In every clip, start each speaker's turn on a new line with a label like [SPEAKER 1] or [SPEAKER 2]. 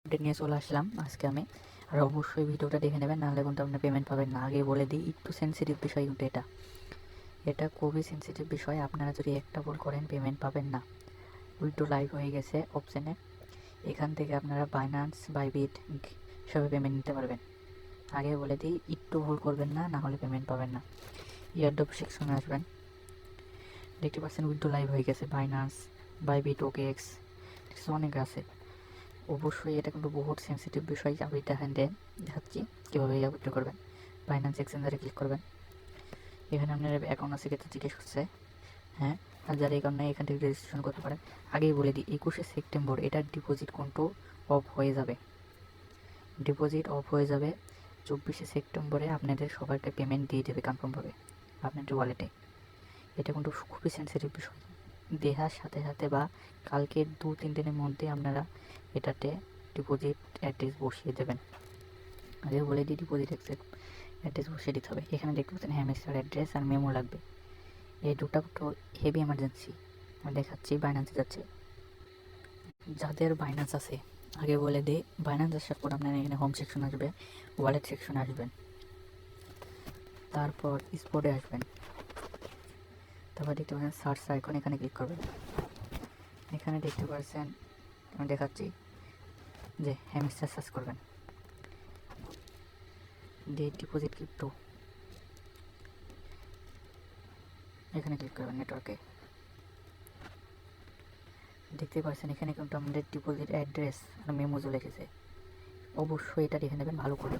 [SPEAKER 1] Update নিয়ে চলে আসলাম আজকে আমি। আর অবশ্যই ভিডিওটা দেখে নেবেন, নাহলে কিন্তু আপনি পেমেন্ট পাবেন না। আগে বলে দিই, একটু সেন্সিটিভ বিষয় কিন্তু এটা খুবই সেন্সিটিভ বিষয়। আপনারা যদি একটা ভুল করেন পেমেন্ট পাবেন না। উইথড্র লাইভ হয়ে গেছে অপশানে, এখান থেকে আপনারা বাইন্যান্স, বাইবিট সবে পেমেন্ট নিতে পারবেন। আগে বলে দিই, একটু ভুল করবেন না, না হলে পেমেন্ট পাবেন না। ইয়ারড্রপ সেকশনে আসবেন, দেখতে পাচ্ছেন উইথড্র লাইভ হয়ে গেছে বাইন্যান্স, বাইবিট, ওকেএক্স, অনেক আছে। অবশ্যই এটা কিন্তু বহুত সেন্সিটিভ বিষয়। আমি দেখাচ্ছি কীভাবে উইথড্র করবেন। বাইন্যান্স এক্সচেঞ্জারে ক্লিক করবেন, এখানে আপনার অ্যাকাউন্ট আছে কিন্তু জিজ্ঞেস করছে, হ্যাঁ। আর যারা অ্যাকাউন্ট নেই এখান থেকে রেজিস্ট্রেশন করতে পারেন। আগেই বলে দিই, 21শে সেপ্টেম্বর এটার ডিপোজিট কিন্তু অফ হয়ে যাবে। 24শে সেপ্টেম্বরে আপনাদের সবাইকে পেমেন্ট দিয়ে দেবে কনফার্মভাবে আপনাদের ওয়ালেটে। এটা কিন্তু খুবই সেন্সিটিভ বিষয়। দেওয়ার সাথে সাথে বা কালকের 2-3 দিনের মধ্যে আপনারা এটাতে ডিপোজিট অ্যাড্রেস বসিয়ে দেবেন। আগে বলে দিই, ডিপোজিট অ্যাড্রেস বসিয়ে দিতে হবে। এখানে দেখতে পাচ্ছেন হ্যামস্টার অ্যাড্রেস আর মেমো লাগবে। এই দুটো তো হেভি এমার্জেন্সি। আমি দেখাচ্ছি, বাইন্যান্সে যাচ্ছে। যাদের বাইন্যান্স আছে আগে বলে দিই, বাইন্যান্স আসার পর আপনারা এখানে হোম সেকশন আসবে, ওয়ালেট সেকশনে আসবেন, তারপর স্পটে আসবেন, তারপর দেখতে পাচ্ছেন সার্চ আইকন, এখানে ক্লিক করবেন। এখানে দেখতে পাচ্ছেন, আমি দেখাচ্ছি যে হ্যামস্টার সার্চ করবেন, দিয়ে ডিপোজিট ক্রিপ্টো এখানে ক্লিক করবেন। নেটওয়ার্কে দেখতে পাচ্ছেন এখানে কিন্তু আমাদের ডিপোজিট অ্যাড্রেস আর মেমো চলে গেছে। অবশ্যই এটা দেখে নেবেন ভালো করে।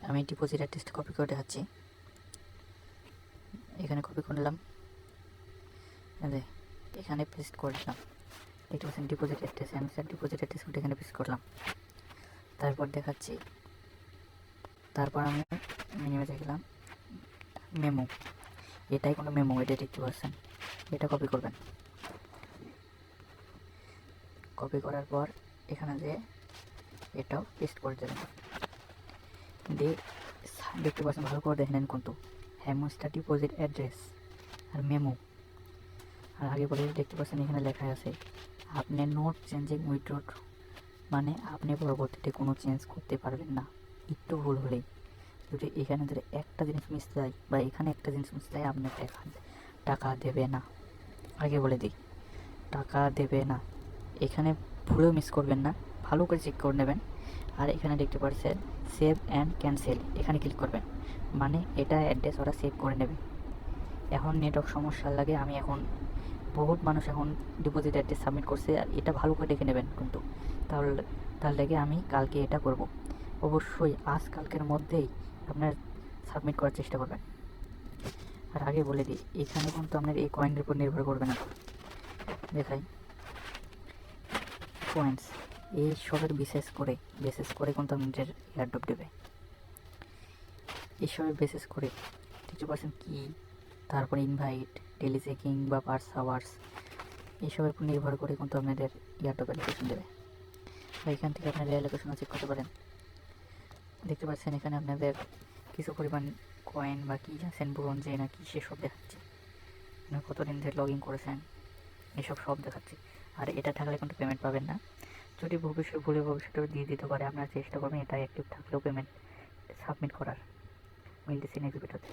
[SPEAKER 1] আমি ডিপোজিট অ্যাড্রেসটা কপি করে দেখাচ্ছি, এখানে কপি করলাম, এখানে পেস্ট করে দিলাম। দেখতে পাচ্ছেন ডিপোজিট অ্যাড্রেস, আমি স্যার ডিপোজিট অ্যাড্রেস এখানে পেস্ট করলাম। তারপর দেখাচ্ছি, তারপর আমি নেমে দেখলাম মেমো, এটাই কোনো মেমো, এটা দেখতে পাচ্ছেন, এটা কপি করবেন। কপি করার পর এখানে যে এটাও পেস্ট করে দেবেন, দিয়ে দেখতে পাচ্ছেন ভালো করে দেখে নেন কিন্তু হ্যামস্টার ডিপোজিট অ্যাড্রেস আর মেমো। আর আগে বলে দেখতে পাচ্ছেন এখানে লেখা আছে আপনি নোট চেঞ্জিং উইথড্র, মানে আপনি পরবর্তীতে কোনো চেঞ্জ করতে পারবেন না একটু ভুল হলেই। যদি এখানে ধরে একটা জিনিস মিস যায় বা এখানে একটা জিনিস মিস যায়, আপনার টাকা দেবে না। আগে বলে দিই, টাকা দেবে না। এখানে ভুলেও মিস করবেন না, ভালো করে চেক করে নেবেন। আর এখানে দেখতে পাচ্ছেন সেভ অ্যান্ড ক্যান্সেল, এখানে ক্লিক করবেন, মানে এটা অ্যাড্রেস ওরা সেভ করে নেবে। এখন নেটওয়ার্ক সমস্যার লাগে, আমি এখন বহুত মানুষ এখন ডিপোজিট অ্যাড্রেস সাবমিট করছে, আর এটা ভালো করে দেখে নেবেন কিন্তু। তার লেগে আমি কালকে এটা করব। অবশ্যই আজ কালকের মধ্যেই আপনার সাবমিট করার চেষ্টা করবেন। আর আগে বলে দিই, এখানে কিন্তু আপনার এই কয়েনের উপর নির্ভর করবে না। দেখাই পয়েন্টস, এই সবের বিশেষ করে কিন্তু আপনাদের এয়ারড্রপ দেবে। এসবের বিশেষ করে 50% কি, তারপর ইনভাইট, ডেলি চেকিং বা পার্স আওয়ার্স, এইসবের উপর নির্ভর করে কিন্তু আপনাদের এয়ারড্রপ অ্যালোকেশন দেবে। এখান থেকে আপনারা অ্যালোকেশনও চেক করতে পারেন। দেখতে পাচ্ছেন এখানে আপনাদের কিছু পরিমাণ কয়েন বা কী আছেন, ব্রোঞ্জে না কি সেসব দেখাচ্ছে, আপনার কতদিন ধরে লগ ইন করেছেন এসব সব দেখাচ্ছে। আর এটা থাকলে কিন্তু পেমেন্ট পাবেন না। যদি ভবিষ্যতে দিয়ে দিতে পারে, আপনারা চেষ্টা করবেন এটা অ্যাক্টিভ থাকলেও পেমেন্ট সাবমিট করার। মিলতেছি নেক্সট ভিডিওতে।